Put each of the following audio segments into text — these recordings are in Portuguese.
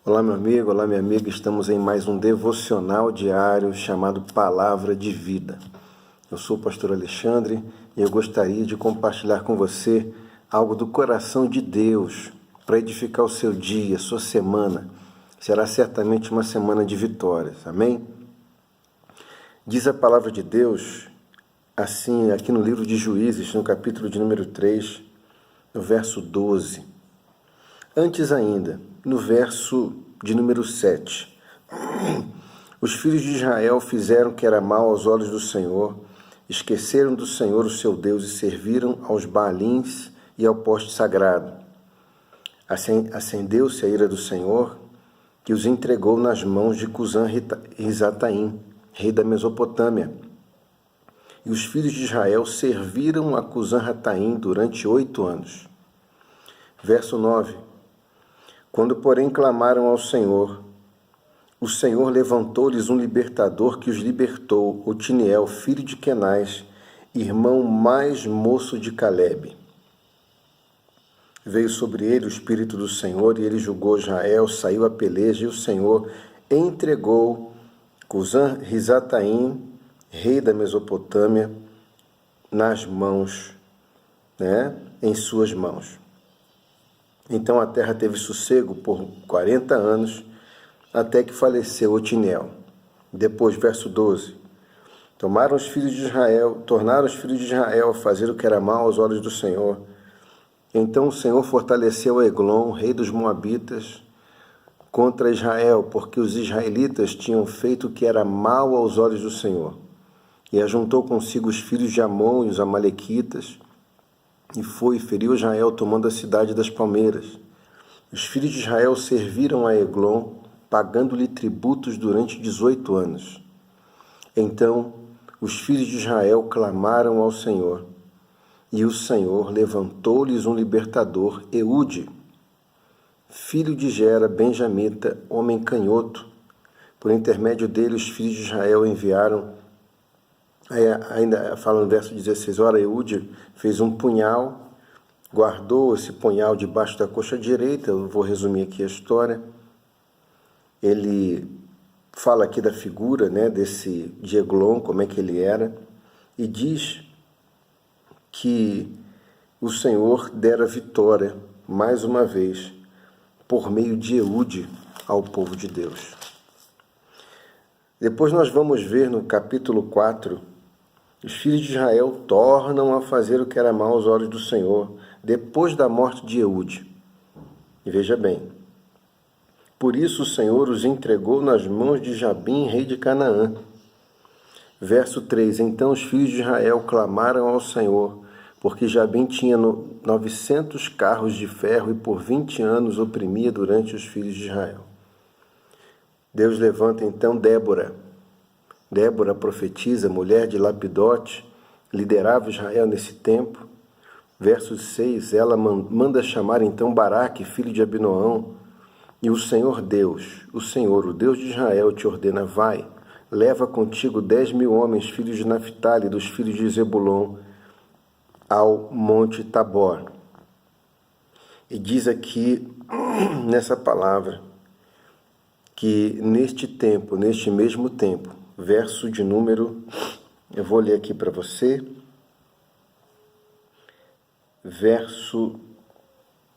Olá, meu amigo, olá, minha amiga. Estamos em mais um devocional diário chamado Palavra de Vida. Eu sou o pastor Alexandre e eu gostaria de compartilhar com você algo do coração de Deus para edificar o seu dia, a sua semana. Será certamente uma semana de vitórias. Amém? Diz a palavra de Deus assim, aqui no livro de Juízes, no capítulo de número 3, no verso 12. Antes ainda, no verso de número 7, os filhos de Israel fizeram o que era mal aos olhos do Senhor, esqueceram do Senhor, o seu Deus, e serviram aos Baalins e ao poste sagrado. Acendeu-se a ira do Senhor, que os entregou nas mãos de Cusã-Risataim, rei da Mesopotâmia. E os filhos de Israel serviram a Cusã-Risataim durante 8 anos. Verso 9. Quando, porém, clamaram ao Senhor, o Senhor levantou-lhes um libertador que os libertou, Otiniel, filho de Quenaz, irmão mais moço de Calebe. Veio sobre ele o Espírito do Senhor, e ele julgou Israel, saiu a peleja, e o Senhor entregou Cusã-Risataim, rei da Mesopotâmia, nas mãos, em suas mãos. Então a terra teve sossego por 40 anos, até que faleceu Otiniel. Depois, verso 12. Tornaram os filhos de Israel a fazer o que era mal aos olhos do Senhor. Então o Senhor fortaleceu Eglon, rei dos Moabitas, contra Israel, porque os israelitas tinham feito o que era mal aos olhos do Senhor. E ajuntou consigo os filhos de Amon e os amalequitas, e foi e feriu Israel, tomando a cidade das palmeiras. Os filhos de Israel serviram a Eglon, pagando-lhe tributos durante 18 anos. Então os filhos de Israel clamaram ao Senhor, e o Senhor levantou-lhes um libertador, Eude, filho de Gera, benjamita, homem canhoto. Por intermédio dele, os filhos de Israel enviaram. Ainda fala no verso 16, ora, Eude fez um punhal, guardou esse punhal debaixo da coxa direita. Eu vou resumir aqui a história. Ele fala aqui da figura de Eglon, como é que ele era, e diz que o Senhor dera vitória, mais uma vez, por meio de Eude ao povo de Deus. Depois nós vamos ver no capítulo 4, os filhos de Israel tornam a fazer o que era mal aos olhos do Senhor, depois da morte de Eude. E veja bem, por isso o Senhor os entregou nas mãos de Jabim, rei de Canaã. Verso 3, então os filhos de Israel clamaram ao Senhor, porque Jabim tinha 900 carros de ferro e por 20 anos oprimia durante os filhos de Israel. Deus levanta então Débora. Débora, profetisa, mulher de Lapidote, liderava Israel nesse tempo. Verso 6, ela manda chamar então Baraque, filho de Abinoão, e o Senhor Deus, o Deus de Israel, te ordena, vai, leva contigo 10.000 homens, filhos de Naphtali, dos filhos de Zebulon, ao monte Tabor. E diz aqui, nessa palavra, que neste mesmo tempo, verso de número, eu vou ler aqui para você, verso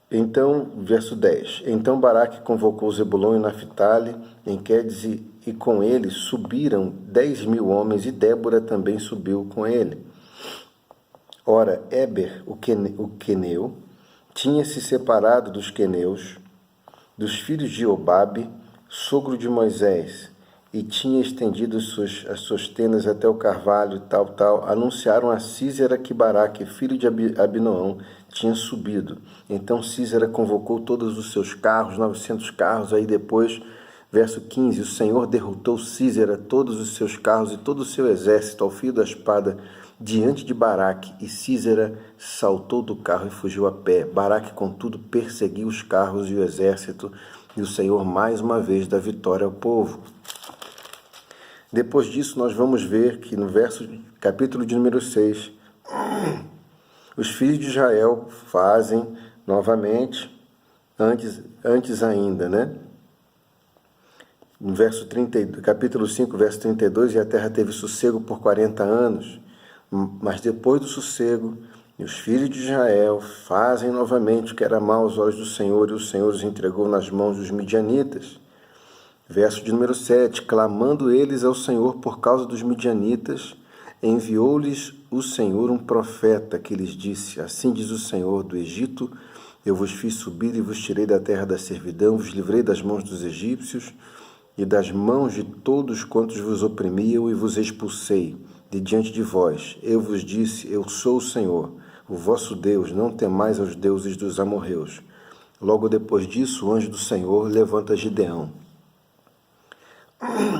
10. Então Baraque convocou Zebulon e Naphtali em Quedes, e com ele subiram 10.000 homens, e Débora também subiu com ele. Ora, Éber, o queneu, tinha se separado dos queneus, dos filhos de Obabe, sogro de Moisés, e tinha estendido as suas tendas até o carvalho, anunciaram a Sísera que Baraque, filho de Abinoão, tinha subido. Então Sísera convocou todos os seus carros, 900 carros. Aí depois, verso 15, o Senhor derrotou Sísera, todos os seus carros e todo o seu exército ao fio da espada diante de Baraque, e Sísera saltou do carro e fugiu a pé. Baraque, contudo, perseguiu os carros e o exército, e o Senhor mais uma vez dá vitória ao povo. Depois disso, nós vamos ver que no capítulo de número 6, os filhos de Israel fazem novamente, antes ainda, no capítulo 5, verso 32, e a terra teve sossego por 40 anos, mas depois do sossego, os filhos de Israel fazem novamente o que era mal aos olhos do Senhor, e o Senhor os entregou nas mãos dos midianitas. Verso de número 7, clamando eles ao Senhor por causa dos midianitas, enviou-lhes o Senhor um profeta que lhes disse: assim diz o Senhor, do Egito eu vos fiz subir e vos tirei da terra da servidão, vos livrei das mãos dos egípcios e das mãos de todos quantos vos oprimiam, e vos expulsei de diante de vós. Eu vos disse: eu sou o Senhor, o vosso Deus, não temais aos deuses dos amorreus. Logo depois disso, o anjo do Senhor levanta Gideão.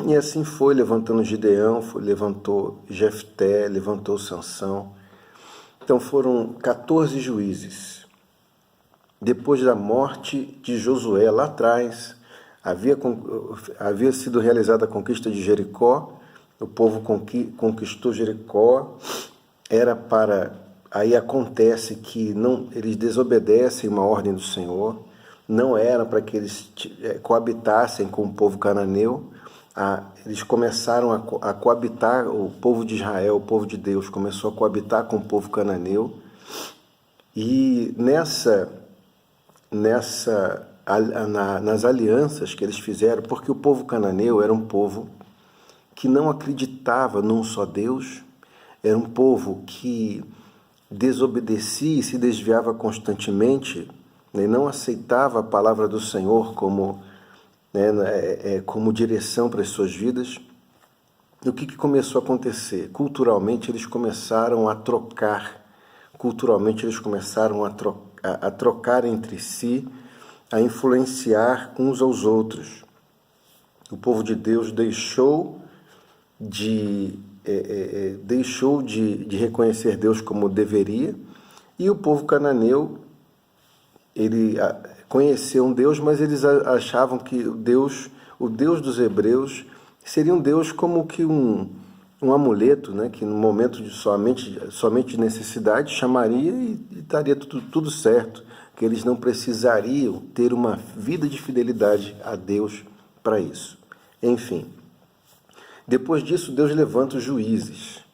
E assim foi, levantando Gideão, levantou Jefté, levantou Sansão. Então foram 14 juízes. Depois da morte de Josué, lá atrás, havia sido realizada a conquista de Jericó, o povo conquistou Jericó, aí acontece que eles desobedecem uma ordem do Senhor, não era para que eles coabitassem com o povo cananeu, eles começaram a coabitar, o povo de Israel, o povo de Deus, começou a coabitar com o povo cananeu, e nas alianças que eles fizeram, porque o povo cananeu era um povo que não acreditava num só Deus, era um povo que desobedecia e se desviava constantemente, né, não aceitava a palavra do Senhor como direção para as suas vidas. E o que começou a acontecer? Culturalmente eles começaram a trocar entre si, a influenciar uns aos outros. O povo de Deus deixou de reconhecer Deus como deveria, e o povo cananeu, ele conheceu um Deus, mas eles achavam que o Deus dos hebreus seria um Deus como que um amuleto, né, que no momento de somente de necessidade chamaria e estaria tudo certo, que eles não precisariam ter uma vida de fidelidade a Deus para isso. Enfim, depois disso Deus levanta os juízes.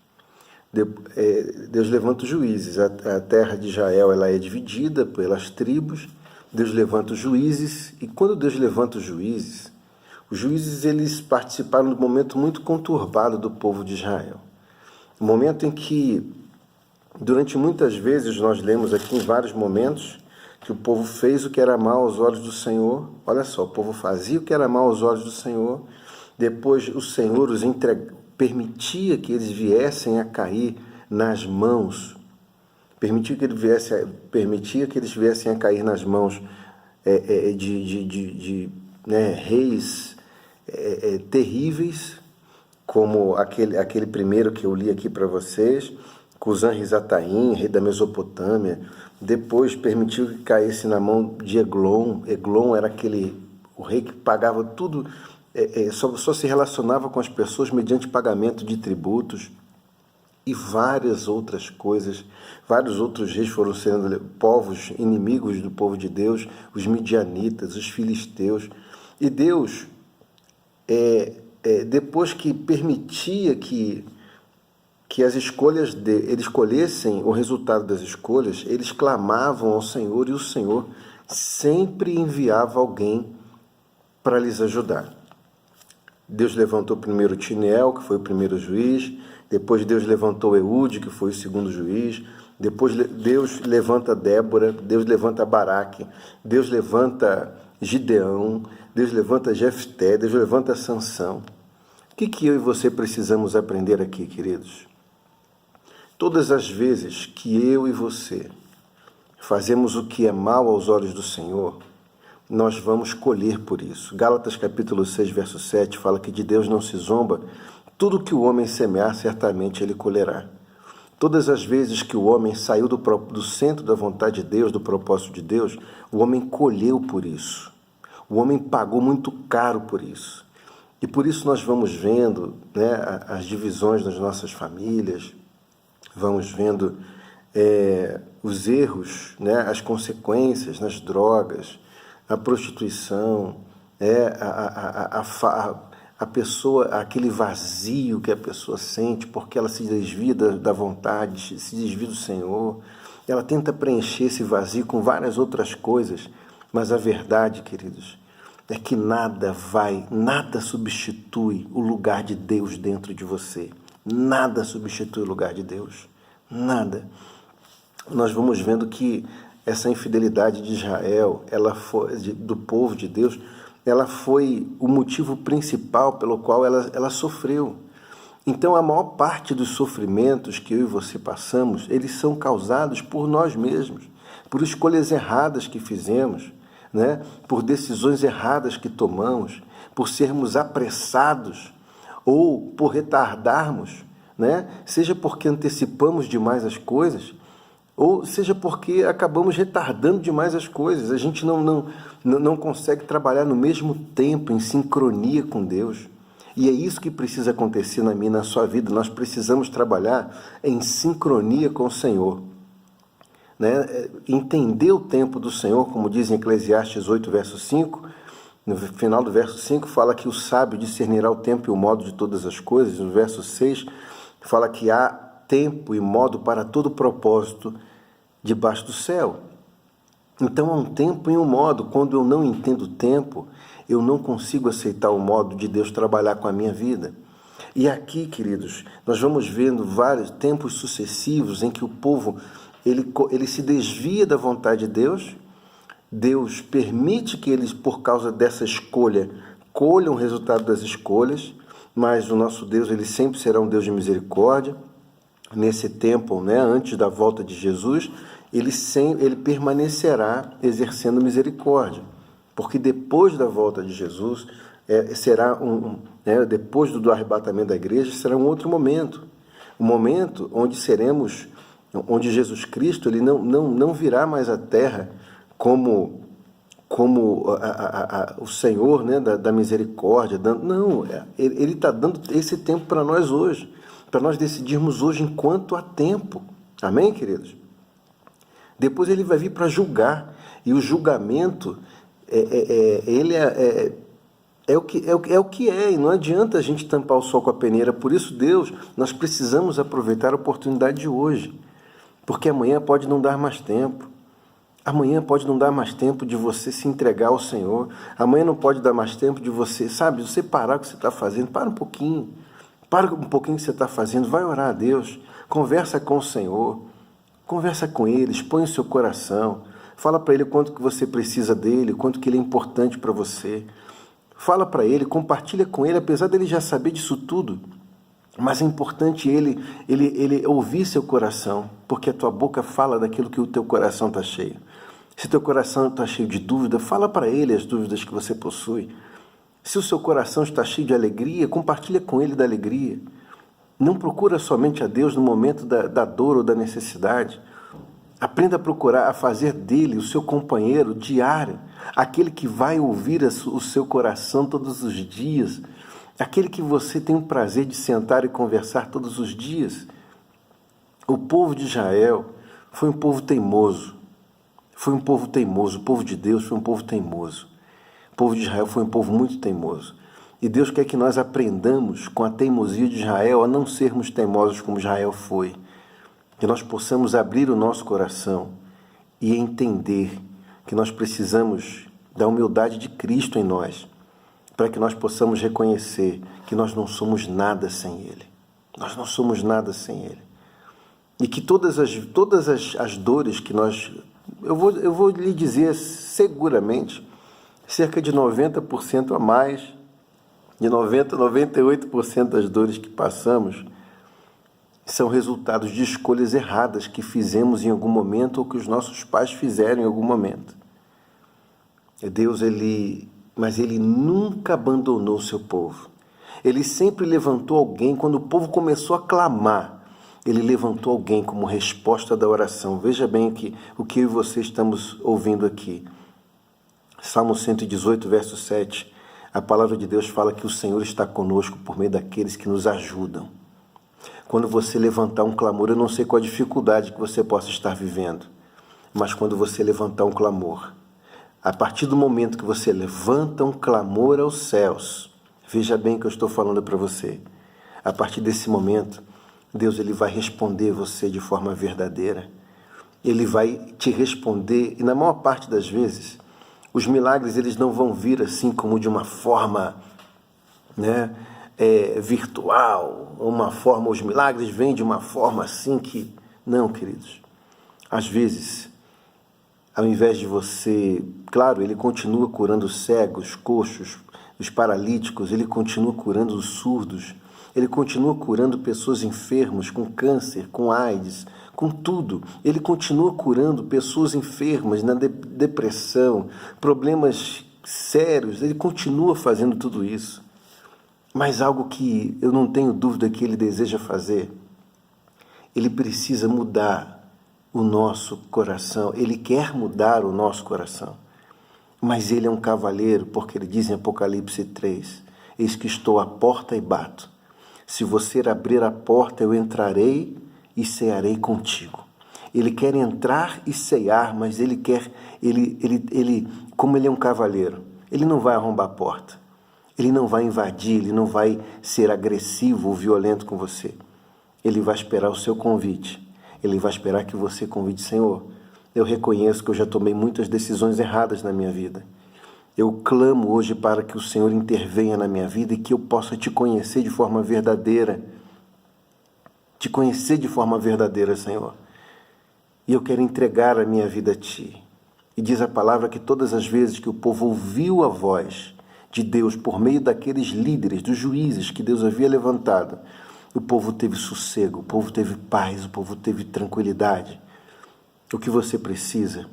A terra de Israel ela é dividida pelas tribos. Deus levanta os juízes, e quando Deus levanta os juízes eles participaram de um momento muito conturbado do povo de Israel. Um momento em que, durante muitas vezes, nós lemos aqui em vários momentos, que o povo fez o que era mal aos olhos do Senhor. Olha só, o povo fazia o que era mal aos olhos do Senhor, depois o Senhor permitia que eles viessem a cair nas mãos, permitia que eles viessem a cair nas mãos de reis terríveis, como aquele primeiro que eu li aqui para vocês, Cusã-Risataim, rei da Mesopotâmia. Depois permitiu que caísse na mão de Eglon. Eglon era o rei que pagava tudo, só se relacionava com as pessoas mediante pagamento de tributos. E várias outras coisas, vários outros reis foram sendo povos inimigos do povo de Deus, os midianitas, os filisteus. E Deus, depois que permitia que as escolhas eles escolhessem o resultado das escolhas, eles clamavam ao Senhor, e o Senhor sempre enviava alguém para lhes ajudar. Deus levantou primeiro Tineel, que foi o primeiro juiz. Depois Deus levantou Eude, que foi o segundo juiz. Depois Deus levanta Débora, Deus levanta Baraque, Deus levanta Gideão, Deus levanta Jefté, Deus levanta Sansão. O que eu e você precisamos aprender aqui, queridos? Todas as vezes que eu e você fazemos o que é mal aos olhos do Senhor, nós vamos colher por isso. Gálatas capítulo 6, verso 7 fala que de Deus não se zomba. Tudo que o homem semear, certamente ele colherá. Todas as vezes que o homem saiu do centro da vontade de Deus, do propósito de Deus, o homem colheu por isso. O homem pagou muito caro por isso. E por isso nós vamos vendo, as divisões nas nossas famílias, vamos vendo os erros, as consequências nas drogas, na prostituição, a pessoa, aquele vazio que a pessoa sente porque ela se desvia da vontade, se desvia do Senhor. Ela tenta preencher esse vazio com várias outras coisas, mas a verdade, queridos, é que nada substitui o lugar de Deus dentro de você. Nada substitui o lugar de Deus. Nada. Nós vamos vendo que essa infidelidade de Israel, do povo de Deus, ela foi o motivo principal pelo qual ela sofreu. Então, a maior parte dos sofrimentos que eu e você passamos, eles são causados por nós mesmos, por escolhas erradas que fizemos, né? Por decisões erradas que tomamos, por sermos apressados ou por retardarmos, né? Seja porque antecipamos demais as coisas, ou seja porque acabamos retardando demais as coisas. A gente não consegue trabalhar no mesmo tempo, em sincronia com Deus. E é isso que precisa acontecer na minha e na sua vida. Nós precisamos trabalhar em sincronia com o Senhor. Né? Entender o tempo do Senhor, como diz em Eclesiastes 8, verso 5, no final do verso 5 fala que o sábio discernirá o tempo e o modo de todas as coisas. No verso 6 fala que há tempo e modo para todo propósito debaixo do céu. Então há um tempo e um modo. Quando eu não entendo o tempo, eu não consigo aceitar o modo de Deus trabalhar com a minha vida. E aqui, queridos, nós vamos vendo vários tempos sucessivos em que o povo ele se desvia da vontade de Deus. Deus permite que eles, por causa dessa escolha, colham o resultado das escolhas, mas o nosso Deus, ele sempre será um Deus de misericórdia. Nesse tempo, né, antes da volta de Jesus, ele permanecerá exercendo misericórdia, porque depois da volta de Jesus, será depois do arrebatamento da igreja, será um outro momento, um momento onde Jesus Cristo ele não virá mais à terra como o Senhor, né, da misericórdia. Ele está dando esse tempo para nós hoje, para nós decidirmos hoje enquanto há tempo. Amém, queridos? Depois ele vai vir para julgar, e o julgamento é o que é, e não adianta a gente tampar o sol com a peneira. Por isso, Deus, nós precisamos aproveitar a oportunidade de hoje, porque amanhã pode não dar mais tempo. Amanhã pode não dar mais tempo de você se entregar ao Senhor. Amanhã não pode dar mais tempo de você, você parar o que você está fazendo. Para um pouquinho o que você está fazendo, vai orar a Deus, conversa com o Senhor, conversa com Ele, expõe o seu coração, fala para Ele o quanto que você precisa dEle, o quanto que Ele é importante para você. Fala para Ele, compartilha com Ele, apesar dEle já saber disso tudo. Mas é importante ele ouvir seu coração, porque a tua boca fala daquilo que o teu coração está cheio. Se teu coração está cheio de dúvida, fala para Ele as dúvidas que você possui. Se o seu coração está cheio de alegria, compartilha com Ele da alegria. Não procura somente a Deus no momento da dor ou da necessidade. Aprenda a procurar, a fazer dele o seu companheiro diário, aquele que vai ouvir o seu coração todos os dias, aquele que você tem o prazer de sentar e conversar todos os dias. O povo de Israel foi um povo teimoso. Foi um povo teimoso. O povo de Deus foi um povo teimoso. O povo de Israel foi um povo muito teimoso. E Deus quer que nós aprendamos com a teimosia de Israel a não sermos teimosos como Israel foi. Que nós possamos abrir o nosso coração e entender que nós precisamos da humildade de Cristo em nós, para que nós possamos reconhecer que nós não somos nada sem Ele. Nós não somos nada sem Ele. E que todas as dores que nós... Eu vou lhe dizer seguramente, cerca de 90% a mais, de 90% a 98% das dores que passamos são resultados de escolhas erradas que fizemos em algum momento ou que os nossos pais fizeram em algum momento. Deus, mas Ele nunca abandonou o seu povo. Ele sempre levantou alguém. Quando o povo começou a clamar, Ele levantou alguém como resposta da oração. Veja bem o que eu e você estamos ouvindo aqui. Salmo 118, verso 7. A palavra de Deus fala que o Senhor está conosco por meio daqueles que nos ajudam. Quando você levantar um clamor, eu não sei qual a dificuldade que você possa estar vivendo, mas quando você levantar um clamor, A partir do momento que você levanta um clamor aos céus, veja bem o que eu estou falando para você. A partir desse momento, Deus ele vai responder você de forma verdadeira. Ele vai te responder, e na maior parte das vezes, os milagres eles não vão vir assim como de uma forma, né, virtual, os milagres vêm de uma forma assim que... Não, queridos. Às vezes, ao invés de você... Claro, ele continua curando os cegos, coxos, os paralíticos, ele continua curando os surdos, ele continua curando pessoas enfermas com câncer, com AIDS, com tudo. Ele continua curando pessoas enfermas na depressão, problemas sérios, ele continua fazendo tudo isso. Mas algo que eu não tenho dúvida que ele deseja fazer, ele precisa mudar o nosso coração, ele quer mudar o nosso coração. Mas ele é um cavaleiro, porque ele diz em Apocalipse 3, eis que estou à porta e bato. Se você abrir a porta, eu entrarei e cearei contigo. Ele quer entrar e cear, mas ele quer, como ele é um cavaleiro, ele não vai arrombar a porta. Ele não vai invadir, ele não vai ser agressivo ou violento com você. Ele vai esperar o seu convite. Ele vai esperar que você convide, Senhor. Eu reconheço que eu já tomei muitas decisões erradas na minha vida. Eu clamo hoje para que o Senhor intervenha na minha vida e que eu possa te conhecer de forma verdadeira. Te conhecer de forma verdadeira, Senhor. E eu quero entregar a minha vida a Ti. E diz a palavra que todas as vezes que o povo ouviu a voz de Deus por meio daqueles líderes, dos juízes que Deus havia levantado, o povo teve sossego, o povo teve paz, o povo teve tranquilidade. O que você precisa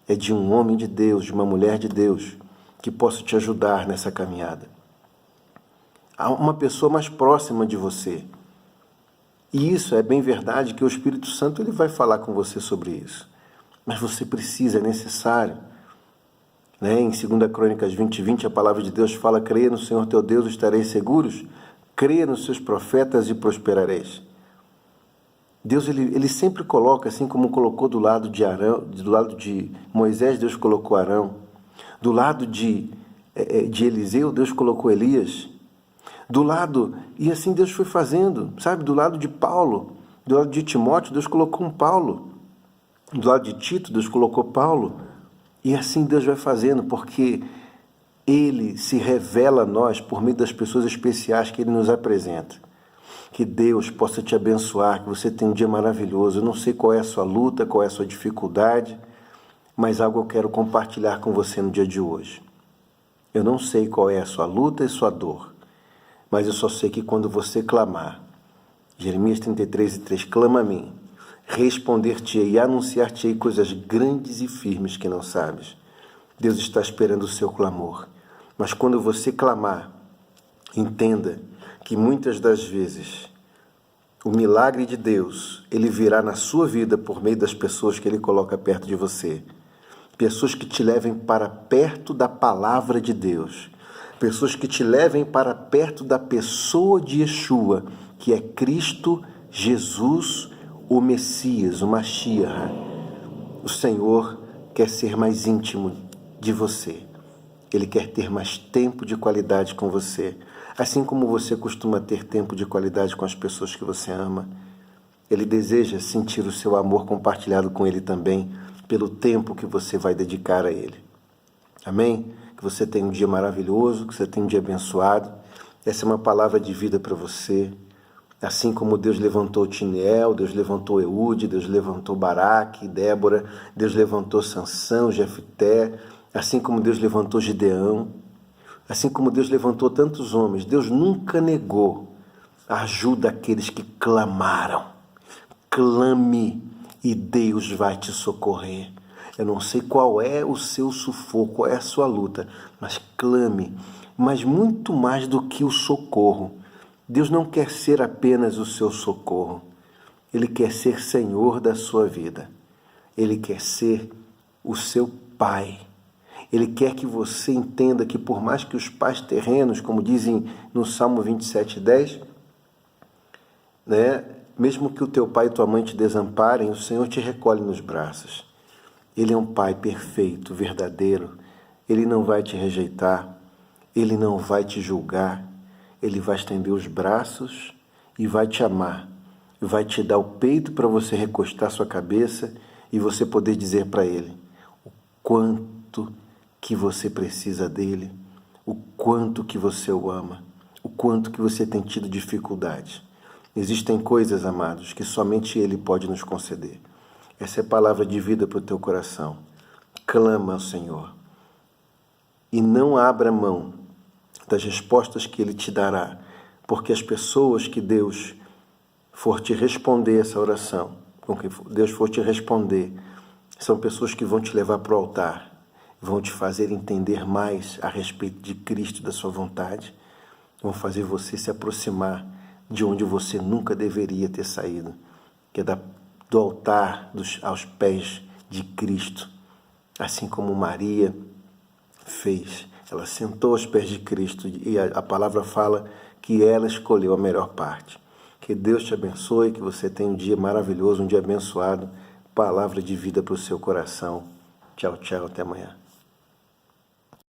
é de um homem de Deus, de uma mulher de Deus, que possa te ajudar nessa caminhada. Há uma pessoa mais próxima de você. E isso é bem verdade que o Espírito Santo ele vai falar com você sobre isso. Mas você precisa, é necessário. Em 2 Crônicas 20:20, a palavra de Deus fala: creia no Senhor teu Deus, estareis seguros, creia nos seus profetas e prosperareis. Deus ele sempre coloca, assim como colocou do lado de Arão, do lado de Moisés, Deus colocou Arão, do lado de Eliseu, Deus colocou Elias, do lado, e assim Deus foi fazendo, sabe, do lado de Paulo, do lado de Timóteo, Deus colocou um Paulo, do lado de Tito, Deus colocou Paulo. E assim Deus vai fazendo, porque Ele se revela a nós por meio das pessoas especiais que Ele nos apresenta. Que Deus possa te abençoar, que você tenha um dia maravilhoso. Eu não sei qual é a sua luta, qual é a sua dificuldade, mas algo eu quero compartilhar com você no dia de hoje. Eu não sei qual é a sua luta e sua dor, mas eu só sei que quando você clamar, Jeremias 33:3, clama a mim, responder-te-ei e anunciar-te-ei coisas grandes e firmes que não sabes. Deus está esperando o seu clamor. Mas quando você clamar, entenda que muitas das vezes o milagre de Deus, ele virá na sua vida por meio das pessoas que Ele coloca perto de você. Pessoas que te levem para perto da palavra de Deus. Pessoas que te levem para perto da pessoa de Yeshua, que é Cristo Jesus, o Messias, o Mashiach. O Senhor quer ser mais íntimo de você. Ele quer ter mais tempo de qualidade com você. Assim como você costuma ter tempo de qualidade com as pessoas que você ama, Ele deseja sentir o seu amor compartilhado com Ele também, pelo tempo que você vai dedicar a Ele. Amém? Que você tenha um dia maravilhoso, que você tenha um dia abençoado. Essa é uma palavra de vida para você. Assim como Deus levantou Tiniel, Deus levantou Eude, Deus levantou Baraque, Débora, Deus levantou Sansão, Jefté, assim como Deus levantou Gideão, assim como Deus levantou tantos homens, Deus nunca negou a ajuda àqueles que clamaram. Clame e Deus vai te socorrer. Eu não sei qual é o seu sufoco, qual é a sua luta, mas clame. Mas muito mais do que o socorro, Deus não quer ser apenas o seu socorro. Ele quer ser Senhor da sua vida. Ele quer ser o seu Pai. Ele quer que você entenda que por mais que os pais terrenos, como dizem no Salmo 27:10, mesmo que o teu pai e tua mãe te desamparem, o Senhor te recolhe nos braços. Ele é um Pai perfeito, verdadeiro, Ele não vai te rejeitar, Ele não vai te julgar, Ele vai estender os braços e vai te amar, vai te dar o peito para você recostar sua cabeça e você poder dizer para Ele o quanto que você precisa dEle, o quanto que você o ama, o quanto que você tem tido dificuldade. Existem coisas, amados, que somente Ele pode nos conceder. Essa é palavra de vida para o teu coração. Clama ao Senhor e não abra mão das respostas que Ele te dará, porque as pessoas que Deus for te responder essa oração, com que Deus for te responder, são pessoas que vão te levar para o altar, vão te fazer entender mais a respeito de Cristo e da sua vontade, vão fazer você se aproximar de onde você nunca deveria ter saído, que é do altar aos pés de Cristo, assim como Maria fez. Ela sentou aos pés de Cristo e a palavra fala que ela escolheu a melhor parte. Que Deus te abençoe, que você tenha um dia maravilhoso, um dia abençoado. Palavra de vida para o seu coração. Tchau, tchau, até amanhã.